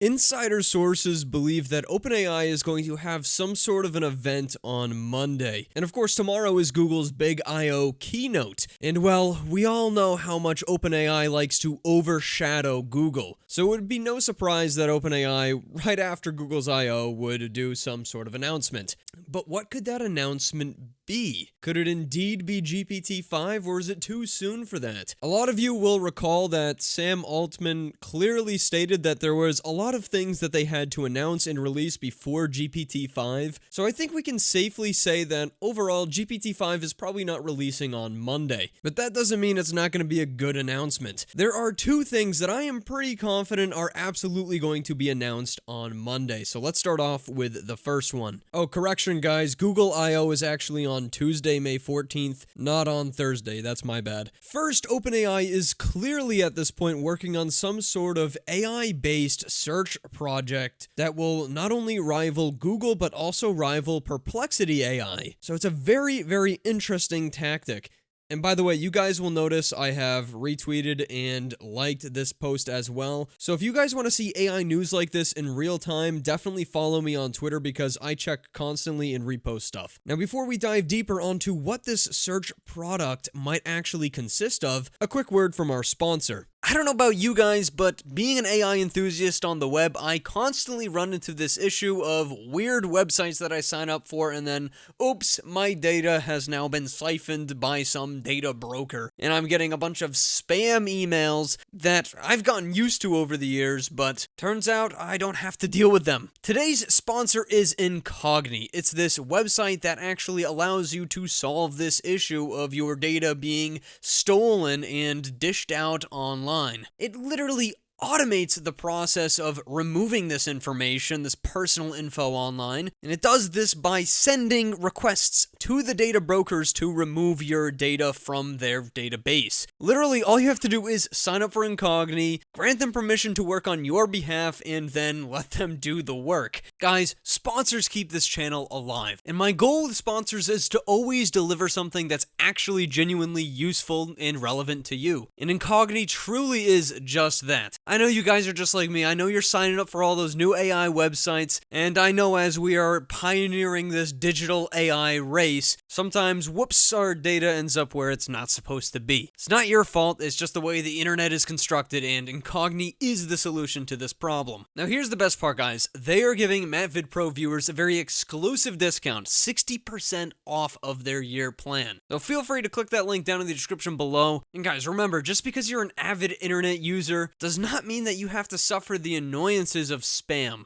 Insider sources believe that OpenAI is going to have some sort of an event on Monday. And of course, tomorrow is Google's big I.O. keynote. And well, we all know how much OpenAI likes to overshadow Google. So it would be no surprise that OpenAI, right after Google's I.O., would do some sort of announcement. But what could that announcement be? Could it indeed be GPT-5, or is it too soon for that? A lot of you will recall that Sam Altman clearly stated that there was a lot of things that they had to announce and release before GPT-5, so I think we can safely say that overall GPT-5 is probably not releasing on Monday. But that doesn't mean it's not going to be a good announcement. There are two things that I am pretty confident are absolutely going to be announced on Monday, so let's start off with the first one. Oh, correction guys, Google I.O. is actually on Tuesday, May 14th, not on Thursday, that's my bad. First, OpenAI is clearly at this point working on some sort of AI-based search project that will not only rival Google, but also rival Perplexity AI. So it's a very, very interesting tactic. And by the way, you guys will notice I have retweeted and liked this post as well. So if you guys want to see AI news like this in real time, definitely follow me on Twitter because I check constantly and repost stuff. Now, before we dive deeper onto what this search product might actually consist of, a quick word from our sponsor. I don't know about you guys, but being an AI enthusiast on the web, I constantly run into this issue of weird websites that I sign up for and then, oops, my data has now been siphoned by some data broker. And I'm getting a bunch of spam emails that I've gotten used to over the years, but turns out I don't have to deal with them. Today's sponsor is Incogni. It's this website that actually allows you to solve this issue of your data being stolen and dished out online. It literally automates the process of removing this information, this personal info online, and it does this by sending requests to the data brokers to remove your data from their database. Literally, all you have to do is sign up for Incogni, grant them permission to work on your behalf, and then let them do the work. Guys, sponsors keep this channel alive, and my goal with sponsors is to always deliver something that's actually genuinely useful and relevant to you, and Incogni truly is just that. I know you guys are just like me. I know you're signing up for all those new AI websites, and I know as we are pioneering this digital AI race, sometimes, whoops, our data ends up where it's not supposed to be. It's not your fault, it's just the way the internet is constructed, and Incogni is the solution to this problem. Now here's the best part, guys. They are giving MattVidPro viewers a very exclusive discount, 60% off of their year plan. So feel free to click that link down in the description below. And guys, remember, just because you're an avid internet user does not mean that you have to suffer the annoyances of spam.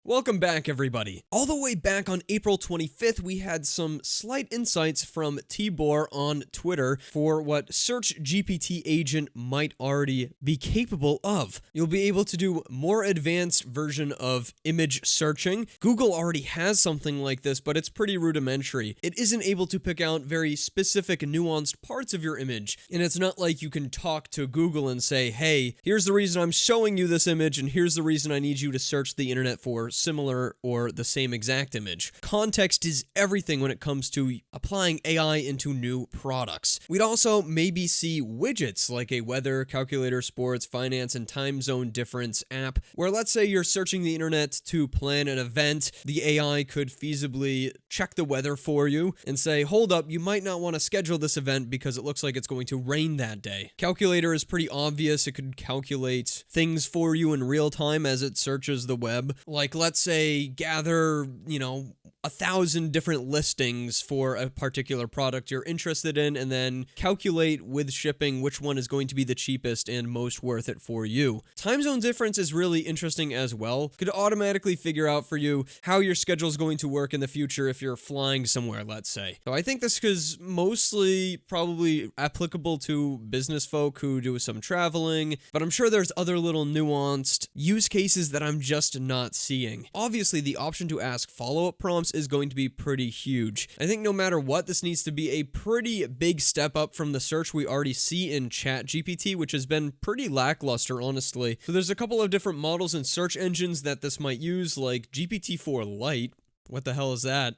Welcome back, everybody. All the way back on April 25th, we had some slight insights from Tibor on Twitter for what Search GPT Agent might already be capable of. You'll be able to do more advanced version of image searching. Google already has something like this, but it's pretty rudimentary. It isn't able to pick out very specific, nuanced parts of your image, and it's not like you can talk to Google and say, hey, here's the reason I'm showing you this image, and here's the reason I need you to search the internet for similar or the same exact image. Context is everything when it comes to applying AI into new products. We'd also maybe see widgets like a weather, calculator, sports, finance, and time zone difference app, where let's say you're searching the internet to plan an event, the AI could feasibly check the weather for you and say, hold up, you might not want to schedule this event because it looks like it's going to rain that day. Calculator is pretty obvious. It could calculate things for you in real time as it searches the web. Like, let's say gather, 1,000 different listings for a particular product you're interested in, and then calculate with shipping which one is going to be the cheapest and most worth it for you. Time zone difference is really interesting as well. Could automatically figure out for you how your schedule is going to work in the future if you're flying somewhere, let's say. So I think this is mostly probably applicable to business folk who do some traveling, but I'm sure there's other little nuanced use cases that I'm just not seeing. Obviously, the option to ask follow-up prompts is going to be pretty huge. I think no matter what, this needs to be a pretty big step up from the search we already see in ChatGPT, which has been pretty lackluster, honestly. So there's a couple of different models and search engines that this might use, like GPT-4 Lite. What the hell is that?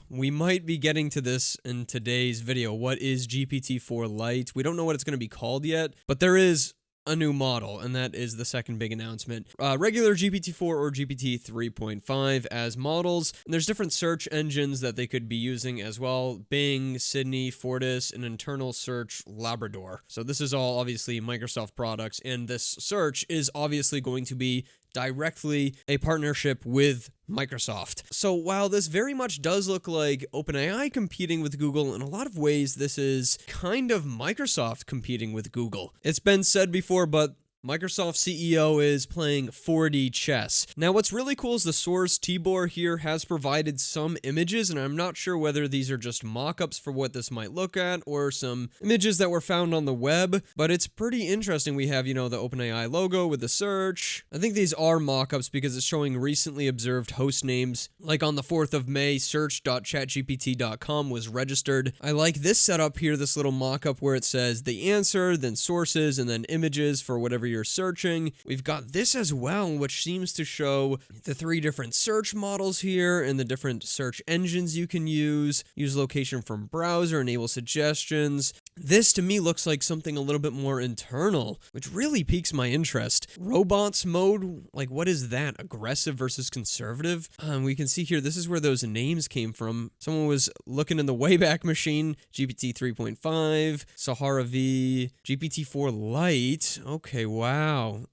We might be getting to this in today's video. What is GPT-4 Lite? We don't know what it's going to be called yet, but there is a new model, and that is the second big announcement. Regular GPT-4 or GPT 3.5 as models, and there's different search engines that they could be using as well: Bing, Sydney, Fortis, and internal search Labrador. So this is all obviously Microsoft products, and this search is obviously going to be directly a partnership with Microsoft. So while this very much does look like OpenAI competing with Google, in a lot of ways this is kind of Microsoft competing with Google. It's been said before, but Microsoft CEO is playing 4D chess. Now, what's really cool is the source Tibor here has provided some images, and I'm not sure whether these are just mock-ups for what this might look at or some images that were found on the web, but it's pretty interesting. We have, the OpenAI logo with the search. I think these are mock-ups because it's showing recently observed host names. Like on the 4th of May, search.chatgpt.com was registered. I like this setup here, this little mock-up where it says the answer, then sources, and then images for whatever you're searching. We've got this as well, which seems to show the 3 different search models here and the different search engines you can use location from browser, enable suggestions. This to me looks like something a little bit more internal, which really piques my interest. Robots mode, like what is that? Aggressive versus conservative? We can see here, this is where those names came from. Someone was looking in the Wayback Machine, GPT 3.5, Sahara V, GPT-4 Lite. Okay, wow.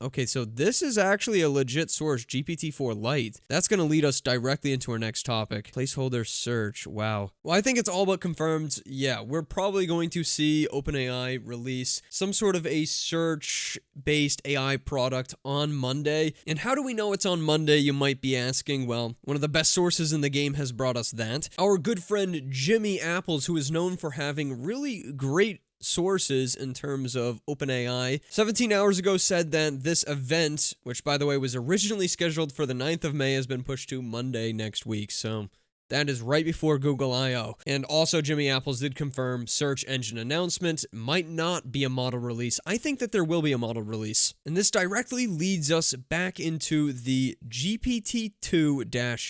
Okay, so this is actually a legit source, GPT-4 Lite. That's going to lead us directly into our next topic. Placeholder search, wow. Well, I think it's all but confirmed. Yeah, we're probably going to see OpenAI release some sort of a search-based AI product on Monday. And how do we know it's on Monday, you might be asking? Well, one of the best sources in the game has brought us that. Our good friend Jimmy Apples, who is known for having really great sources in terms of OpenAI, 17 hours ago said that this event, which by the way was originally scheduled for the 9th of May, has been pushed to Monday next week. So that is right before Google I/O. And also, Jimmy Apples did confirm search engine announcement. Might not be a model release. I think that there will be a model release. And this directly leads us back into the GPT-2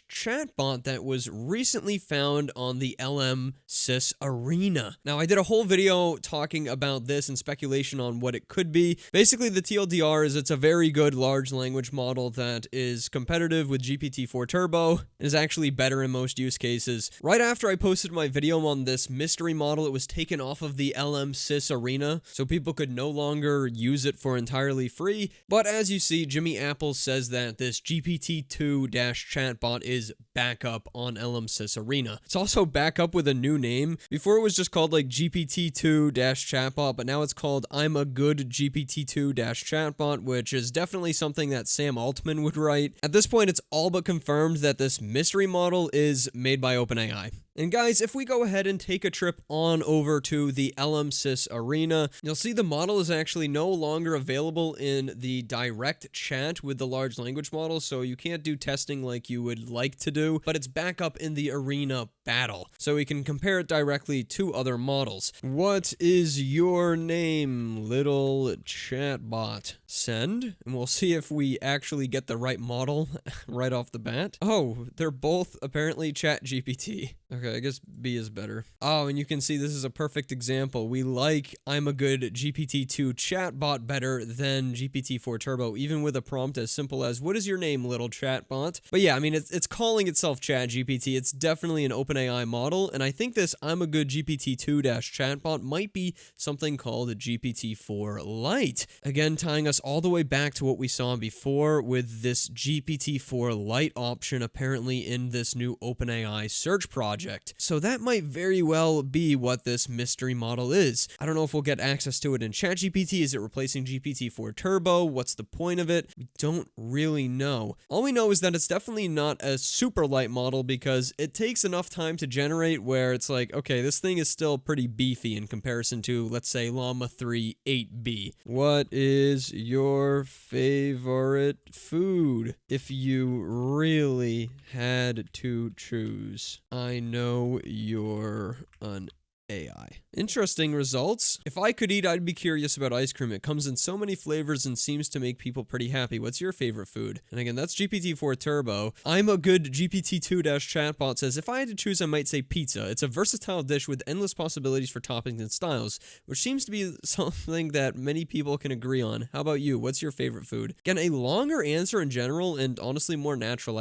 chatbot that was recently found on the LM-SIS arena. Now, I did a whole video talking about this and speculation on what it could be. Basically, the TLDR is it's a very good large language model that is competitive with GPT-4 Turbo and is actually better in most use cases. Right after I posted my video on this mystery model, it was taken off of the LM-SIS arena, so people could no longer use it for entirely free. But as you see, Jimmy Apples says that this GPT-2 chatbot is back up on LM-SIS arena. It's also back up with a new name. Before it was just called like GPT-2 chatbot, but now it's called I'm a Good GPT-2 chatbot, which is definitely something that Sam Altman would write. At this point, it's all but confirmed that this mystery model is made by OpenAI. And guys, if we go ahead and take a trip on over to the LM-SIS arena, you'll see the model is actually no longer available in the direct chat with the large language model, so you can't do testing like you would like to do, but it's back up in the arena battle, so we can compare it directly to other models. What is your name, little chatbot? Send, and we'll see if we actually get the right model right off the bat. Oh, they're both apparently ChatGPT. Okay, I guess B is better. Oh, and you can see this is a perfect example. We like I'm a Good GPT-2 chatbot better than GPT-4 Turbo, even with a prompt as simple as, what is your name, little chatbot? But yeah, I mean, it's calling itself ChatGPT. It's definitely an OpenAI model, and I think this I'm a Good GPT-2 chatbot might be something called a GPT-4 Lite. Again, tying us all the way back to what we saw before with this GPT-4 Lite option apparently in this new OpenAI search project. So that might very well be what this mystery model is. I don't know if we'll get access to it in ChatGPT. Is it replacing GPT-4 Turbo? What's the point of it? We don't really know. All we know is that it's definitely not a super light model because it takes enough time to generate where it's like, okay, this thing is still pretty beefy in comparison to, let's say, Llama 3 8B. What is your favorite food if you really had to choose? I know you're an AI. Interesting results. If I could eat, I'd be curious about ice cream. It comes in so many flavors and seems to make people pretty happy. What's your favorite food? And again, that's GPT-4 Turbo. I'm a good GPT-2-chatbot says, if I had to choose, I might say pizza. It's a versatile dish with endless possibilities for toppings and styles, which seems to be something that many people can agree on. How about you? What's your favorite food? Again, a longer answer in general and honestly more natural.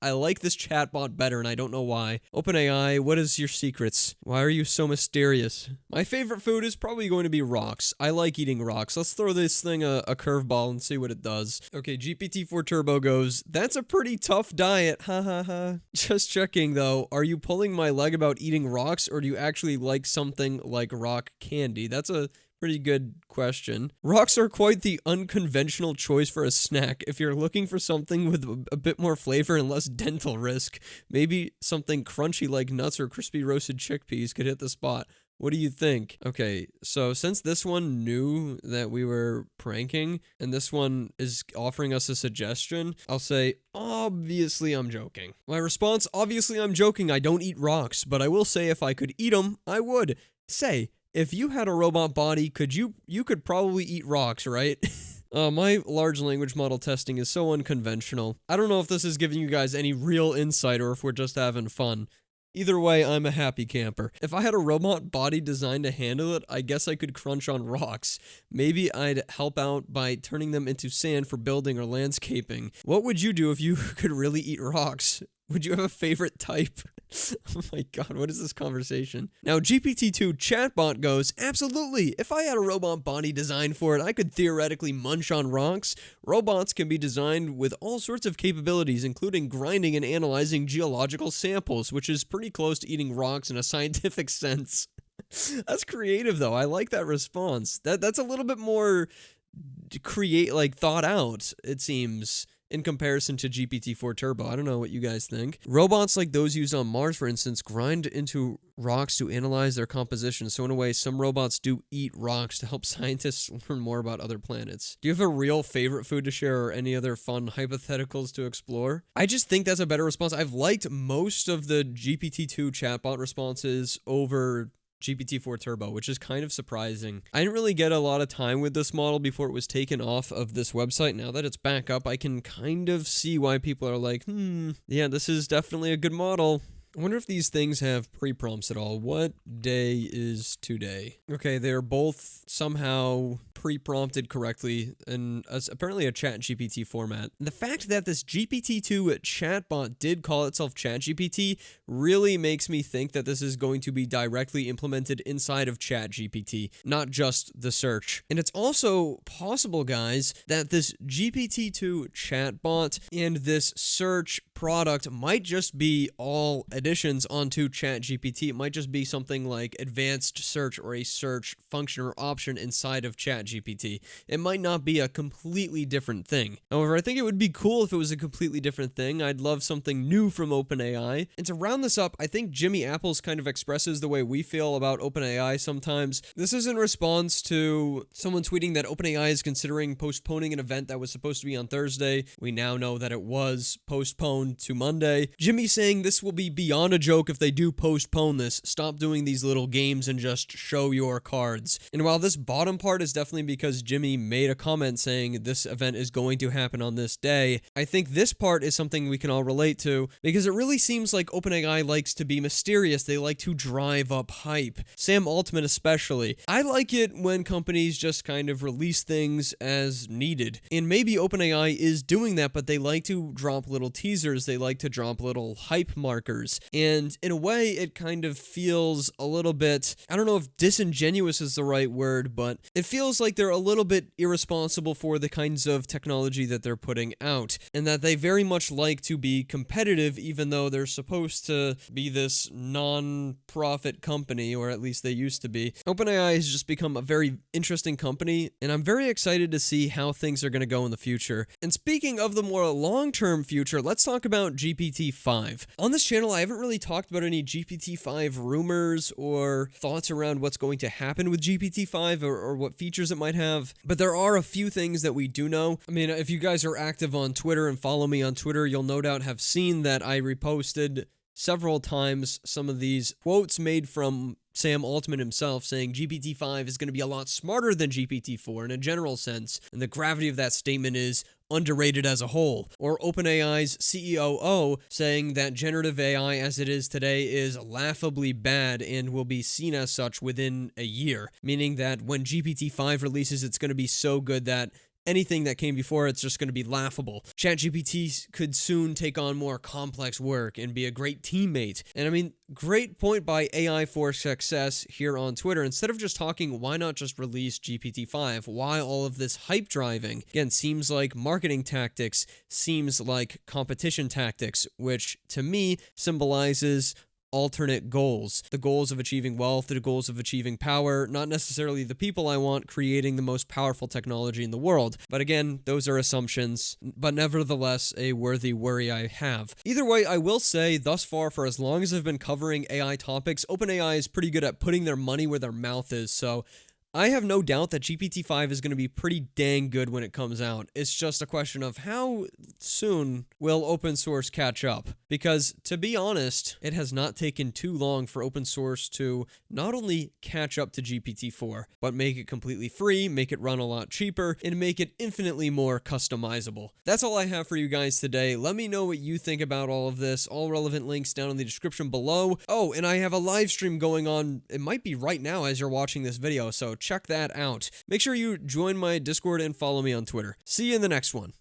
I like this chatbot better, and I don't know why. OpenAI, what is your secrets? Why are you so mysterious? My favorite food is probably going to be rocks. I like eating rocks. Let's throw this thing a curveball and see what it does. Okay, GPT-4 Turbo goes, that's a pretty tough diet, ha ha ha. Just checking though, are you pulling my leg about eating rocks, or do you actually like something like rock candy? That's a pretty good question. Rocks are quite the unconventional choice for a snack. If you're looking for something with a bit more flavor and less dental risk, maybe something crunchy like nuts or crispy roasted chickpeas could hit the spot. What do you think? Okay, so since this one knew that we were pranking, and this one is offering us a suggestion, I'll say, obviously I'm joking. My response, obviously I'm joking, I don't eat rocks, but I will say if I could eat them, I would. Say, if you had a robot body, you could probably eat rocks, right? My large language model testing is so unconventional. I don't know if this is giving you guys any real insight or if we're just having fun. Either way, I'm a happy camper. If I had a robot body designed to handle it, I guess I could crunch on rocks. Maybe I'd help out by turning them into sand for building or landscaping. What would you do if you could really eat rocks? Would you have a favorite type? Oh my god, what is this conversation? Now, GPT-2 chatbot goes, absolutely, if I had a robot body designed for it, I could theoretically munch on rocks. Robots can be designed with all sorts of capabilities, including grinding and analyzing geological samples, which is pretty close to eating rocks in a scientific sense. That's creative, though. I like that response. That's a little bit more thought out, it seems, in comparison to GPT-4 Turbo. I don't know what you guys think. Robots like those used on Mars, for instance, grind into rocks to analyze their composition. So in a way, some robots do eat rocks to help scientists learn more about other planets. Do you have a real favorite food to share or any other fun hypotheticals to explore? I just think that's a better response. I've liked most of the GPT-2 chatbot responses over GPT-4 Turbo, which is kind of surprising. I didn't really get a lot of time with this model before it was taken off of this website. Now that it's back up, I can kind of see why people are like, yeah, this is definitely a good model. I wonder if these things have pre-prompts at all. What day is today? Okay, they're both somehow pre-prompted correctly in apparently a ChatGPT format. The fact that this GPT-2 chatbot did call itself ChatGPT really makes me think that this is going to be directly implemented inside of ChatGPT, not just the search. And it's also possible, guys, that this GPT-2 chatbot and this search product might just be all additions onto ChatGPT. It might just be something like advanced search or a search function or option inside of ChatGPT. It might not be a completely different thing. However, I think it would be cool if it was a completely different thing. I'd love something new from OpenAI. And to round this up, I think Jimmy Apples kind of expresses the way we feel about OpenAI sometimes. This is in response to someone tweeting that OpenAI is considering postponing an event that was supposed to be on Thursday. We now know that it was postponed to Monday. Jimmy saying this will be beyond a joke if they do postpone this. Stop doing these little games and just show your cards. And while this bottom part is definitely because Jimmy made a comment saying this event is going to happen on this day, I think this part is something we can all relate to because it really seems like OpenAI likes to be mysterious. They like to drive up hype. Sam Altman especially. I like it when companies just kind of release things as needed. And maybe OpenAI is doing that, but they like to drop little teasers. They like to drop little hype markers. And in a way, it kind of feels a little bit, I don't know if disingenuous is the right word, but it feels like they're a little bit irresponsible for the kinds of technology that they're putting out. And that they very much like to be competitive, even though they're supposed to be this non-profit company, or at least they used to be. OpenAI has just become a very interesting company, and I'm very excited to see how things are going to go in the future. And speaking of the more long-term future, let's talk about GPT-5. On this channel, I haven't really talked about any GPT-5 rumors or thoughts around what's going to happen with GPT-5 or what features it might have, but there are a few things that we do know. I mean, if you guys are active on Twitter and follow me on Twitter, you'll no doubt have seen that I reposted several times some of these quotes made from Sam Altman himself saying GPT-5 is going to be a lot smarter than GPT-4 in a general sense, and the gravity of that statement is underrated as a whole. Or OpenAI's CEO saying that generative AI as it is today is laughably bad and will be seen as such within a year, meaning that when GPT-5 releases, it's going to be so good that anything that came before it's just going to be laughable. ChatGPT could soon take on more complex work and be a great teammate. And I mean, great point by AI for Success here on Twitter. Instead of just talking, why not just release GPT-5? Why all of this hype driving? Again, seems like marketing tactics, seems like competition tactics, which to me symbolizes alternate goals. The goals of achieving wealth, the goals of achieving power, not necessarily the people I want creating the most powerful technology in the world. But again, those are assumptions, but nevertheless a worthy worry I have. Either way, I will say thus far, for as long as I've been covering AI topics, OpenAI is pretty good at putting their money where their mouth is, so I have no doubt that GPT-5 is going to be pretty dang good when it comes out. It's just a question of how soon will open source catch up? Because, to be honest, it has not taken too long for open source to not only catch up to GPT-4, but make it completely free, make it run a lot cheaper, and make it infinitely more customizable. That's all I have for you guys today. Let me know what you think about all of this. All relevant links down in the description below. Oh, and I have a live stream going on. It might be right now as you're watching this video, so check that out. Make sure you join my Discord and follow me on Twitter. See you in the next one.